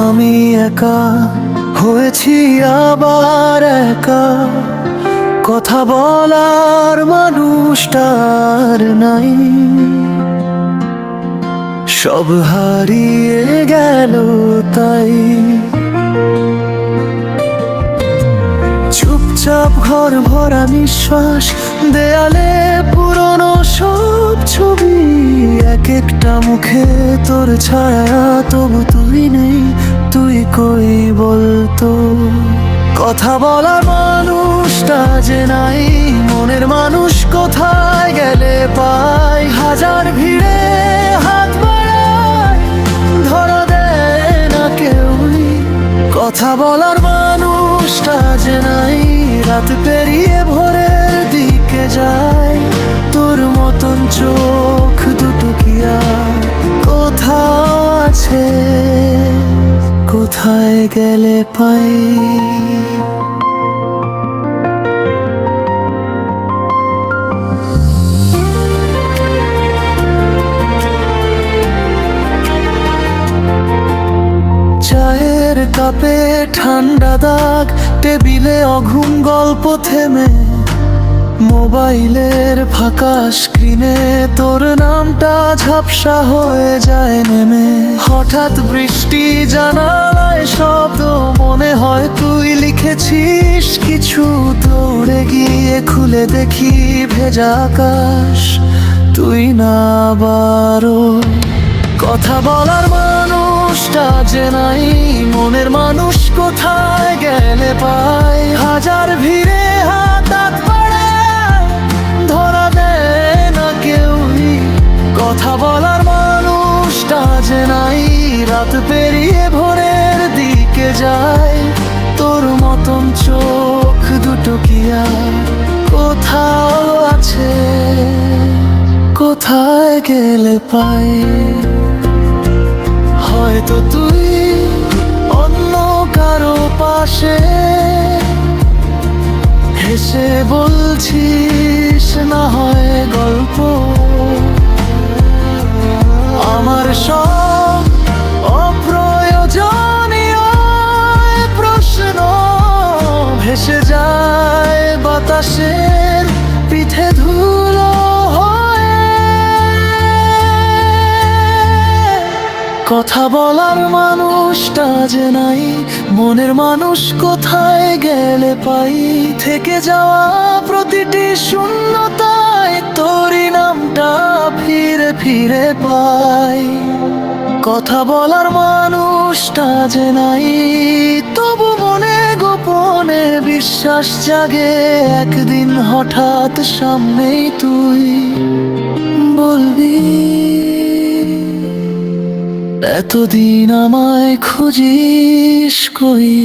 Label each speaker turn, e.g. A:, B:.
A: আমি একা হয়েছি আবার একা, কথা বলার মানুষটার নাই, সব হারিয়ে গেল তাই। চুপচাপ ঘর ভরা নিঃশ্বাস, দেয়ালে পুরনো সব ছবি, এক একটা মুখে তোর ছায়া, তবু তুই নেই, তুই কই বলতো। কথা বলার মানুষটা যে নাই, মনের মানুষ কোথায় গেলে পাই, হাজার ভিড়ে হাত বাড়ায়, ধরা দেয় না কেউই। কথা বলার মানুষটা যে নাই, রাত পেরিয়ে ভোরের দিকে যায়, তোর মতন চোখ দুটো কি আর কোথাও আছে, কোথায় গেলে পাই। চায়ের কাপে ঠান্ডা দাগ, টেবিলে অঘুম গল্প থেমে, মোবাইলের ফাঁকা স্ক্রিনে তোর নামটা ঝাপসা হয়ে যায় নেমে। হঠাৎ বৃষ্টি জানালায় শব্দ, মনে হয় তুই লিখেছিস কিছু, দৌড়ে গিয়ে খুলে দেখি ভেজা আকাশ, তুই না আবারও। কথা বলার মানুষটা যে নাই, মনের মানুষ কোথায় গেলে পাই, হাজার ভিড়ে হাত বাড়ায়, ধরা দেয় না কেউই। কথা বলার মানুষটা যে নাই, রাত পেরিয়ে ভোরের দিকে যায়, তোর মতন চোখ দুটো কি আর কোথাও আছে, কোথায় গেলে পাই। হয়তো তুই অন্য কারো পাশে হেসে বলছিস না হয় গল্প, আমার সব অপ্রয়োজনীয় প্রশ্ন ভেসে যায় বাতাসের পিঠে ধুলো হয়ে। কথা বলার মানুষটা যে নাই, মনের মানুষ কোথায় গেলে পাই, থেকে যাওয়া প্রতিটি শূন্যতায় তোরই নামটা ফিরে ফিরে পাই। কথা বলার মানুষটা যে নাই, তবু মনে গোপনে বিশ্বাস জাগে, একদিন হঠাৎ সামনেই তুই বলবি, এতদিন আমায় খুঁজিস কই।